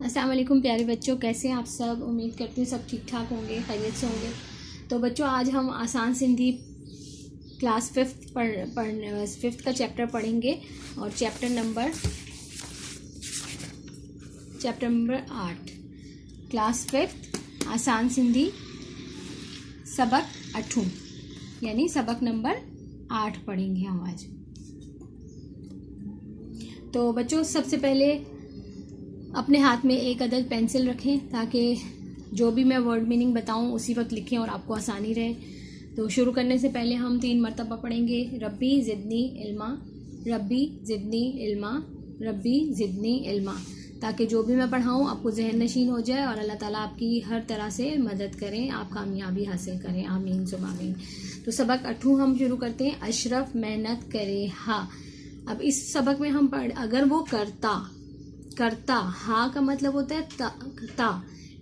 अस्सलाम वालेकुम प्यारे बच्चों, कैसे हैं आप सब। उम्मीद करती हूँ सब ठीक ठाक होंगे, खैरियत से होंगे। तो बच्चों, आज हम आसान सिंधी क्लास फिफ्थ का चैप्टर पढ़ेंगे और चैप्टर नंबर 8 क्लास फिफ्थ आसान सिंधी सबक 8 यानी सबक नंबर 8 पढ़ेंगे हम आज। तो बच्चों, सबसे पहले अपने हाथ में एक अदद पेंसिल रखें ताकि जो भी मैं वर्ड मीनिंग बताऊं उसी वक्त लिखें और आपको आसानी रहे। तो शुरू करने से पहले हम 3 मरतबा पढ़ेंगे रब्बी ज़िदनी इल्मा, रब्बी ज़िदनी इल्मा, रब्बी ज़िदनी इल्मा, ताकि जो भी मैं पढ़ाऊं आपको जहन नशीन हो जाए और अल्लाह ताला आपकी हर तरह से मदद करें, आप कामयाबी हासिल करें। आमीन सुम आमीन। तो सबक 8 हम शुरू करते हैं। अशरफ मेहनत करे हा। अब इस सबक में हम अगर वो करता हा का मतलब होता है ता,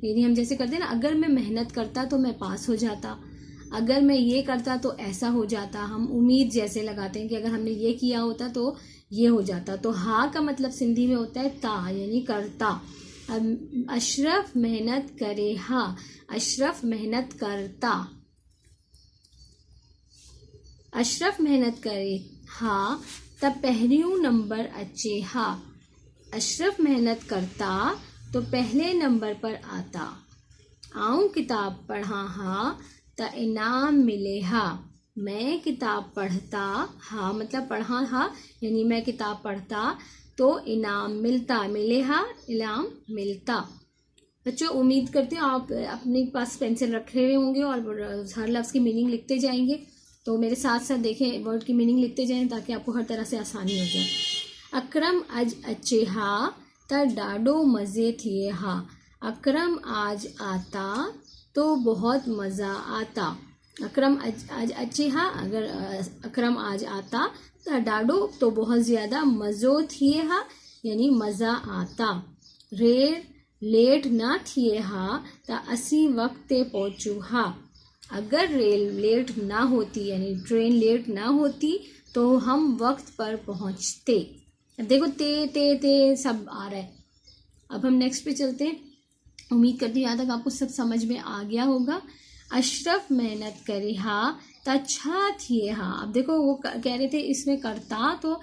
यानी हम जैसे करते हैं ना, अगर मैं मेहनत करता तो मैं पास हो जाता, अगर मैं ये करता तो ऐसा हो जाता। हम उम्मीद जैसे लगाते हैं कि अगर हमने ये किया होता तो ये हो जाता। तो हा का मतलब सिंधी में होता है ता, यानी करता। अब अशरफ मेहनत करे हा, अशरफ मेहनत करता, अशरफ मेहनत करे हा त पहिरियों नंबर अचे हा। अशरफ मेहनत करता तो पहले नंबर पर आता। आऊं किताब पढ़ा हा त इनाम मिले हा। मैं किताब पढ़ता, हा मतलब पढ़ा हा यानी मैं किताब पढ़ता तो इनाम मिलता, मिले हा इनाम मिलता। बच्चों, उम्मीद करती हूँ आप अपने पास पेंसिल रखे हुए होंगे और हर लफ्ज़ की मीनिंग लिखते जाएंगे। तो मेरे साथ साथ देखें, वर्ड की मीनिंग लिखते जाएं ताकि आपको हर तरह से आसानी हो जाए। अकरम अज अचे हा त ॾाढो मज़े थिए हा। अकरम आज आता तो बहुत मज़ा आता। अकरम आज अचे हा, अगर अकरम आज आता त ॾाढो तो बहुत ज़्यादा, मज़ो थिए हा यानी मज़ा आता। रेल लेट ना थिए हा त असी वक्त ते पहुंचू हा। अगर रेल लेट ना होती यानी ट्रेन लेट ना होती तो हम वक्त पर पहुंचते। अब देखो ते सब आ रहा है। अब हम नेक्स्ट पे चलते हैं। उम्मीद करती हूँ यहाँ तक आपको सब समझ में आ गया होगा। अशरफ मेहनत करे हा तच्छा थिए हा। अब देखो, वो कह रहे थे इसमें करता, तो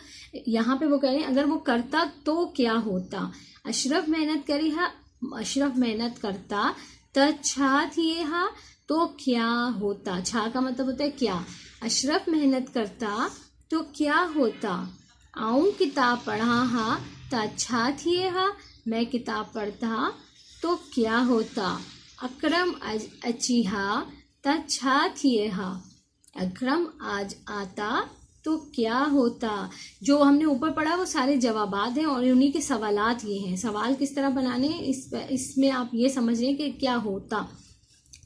यहाँ पे वो कह रहे हैं अगर वो करता तो क्या होता। अशरफ मेहनत करे हा, अशरफ मेहनत करता तच्छा थिए हा तो क्या होता। छा का मतलब होता है क्या। अशरफ मेहनत करता तो क्या होता। आऊं किताब पढ़ा हा त अच्छा थिए हा। मैं किताब पढ़ता तो क्या होता। अकरम आज अची हा त छा थिए हा। अकरम आज आता तो क्या होता। जो हमने ऊपर पढ़ा वो सारे जवाबात हैं और उन्हीं के सवालात ये हैं। सवाल किस तरह बनाने इसमें आप ये समझ रहे हैं कि क्या होता।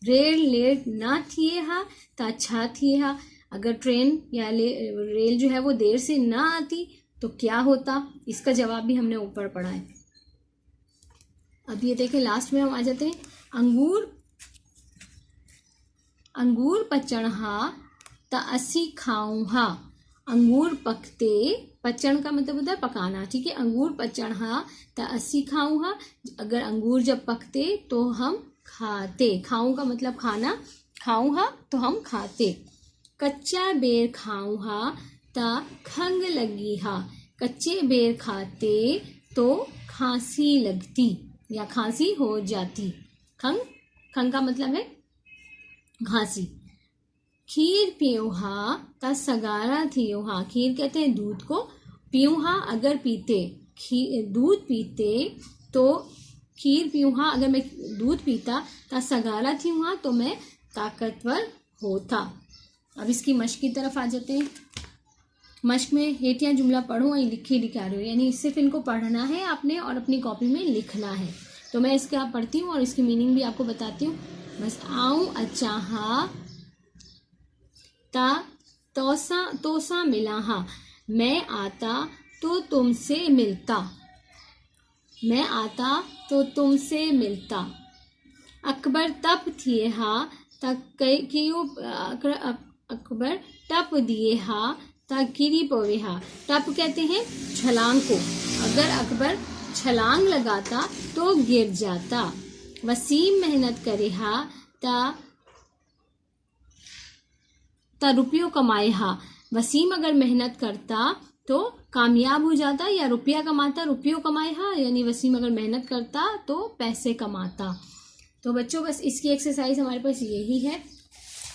रेल लेट ना थिए हा त अच्छा थिए हा। अगर ट्रेन या रेल जो है वो देर से ना आती तो क्या होता। इसका जवाब भी हमने ऊपर पढ़ा है। अब ये देखें, लास्ट में हम आ जाते हैं। अंगूर पचण हा त असी खाऊं हा। अंगूर पकते, पचण का मतलब होता है पकाना, ठीक है। अंगूर पचण हा त असी खाऊं हा। अगर अंगूर जब पकते तो हम खाते। खाऊं का मतलब खाना, खाऊं हा तो हम खाते। कच्चा बेर खाऊं हा त खंग लगी हा। कच्चे बेर खाते तो खांसी लगती या खांसी हो जाती। खंग का मतलब है खांसी। खीर पीऊं हा त सगारा थियो हा। खीर कहते हैं दूध को, पीऊं हा अगर पीते, दूध पीते तो खीर पीऊं हा, अगर मैं दूध पीता त सगारा थियूं हा तो मैं ताकतवर होता। अब इसकी मश्क की तरफ आ जाते हैं। मश्क में हेठियां जुमला पढ़ो और लिखे लिखा रहे हो, यानी सिर्फ इनको पढ़ना है आपने और अपनी कॉपी में लिखना है। तो मैं इसके आप पढ़ती हूँ और इसकी मीनिंग भी आपको बताती हूँ। बस आऊं अच्छा हा ता तोसा मिला हा। मैं आता तो तुमसे मिलता, मैं आता तो तुमसे मिलता। अकबर तप थिए हा त कियो अकबर टप दिए हा ता गिरी पवे हा। टप कहते हैं छलांग को। अगर अकबर छलांग लगाता तो गिर जाता। वसीम मेहनत करे हा ता रुपयों कमाए हा। वसीम अगर मेहनत करता तो कामयाब हो जाता, या रुपया कमाता रुपयों कमाए हा, यानी वसीम अगर मेहनत करता तो पैसे कमाता। तो बच्चों बस इसकी एक्सरसाइज हमारे पास यही है।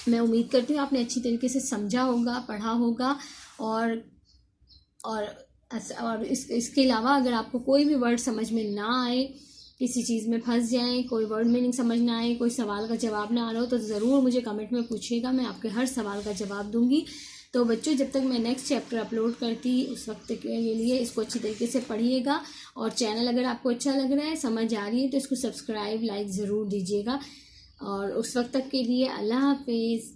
मैं उम्मीद करती हूँ आपने अच्छी तरीके से समझा होगा, पढ़ा होगा। और इसके अलावा अगर आपको कोई भी वर्ड समझ में ना आए, किसी चीज़ में फंस जाएं, कोई वर्ड मीनिंग समझ ना आए, कोई सवाल का जवाब ना आ रहा हो, तो ज़रूर मुझे कमेंट में पूछिएगा, मैं आपके हर सवाल का जवाब दूंगी। तो बच्चों जब तक मैं नेक्स्ट चैप्टर अपलोड करती उस वक्त के लिए इसको अच्छी तरीके से पढ़िएगा। और चैनल अगर आपको अच्छा लग रहा है, समझ आ रही है, तो इसको सब्सक्राइब लाइक ज़रूर दीजिएगा। और उस वक्त तक के लिए अल्लाह हाफिज़।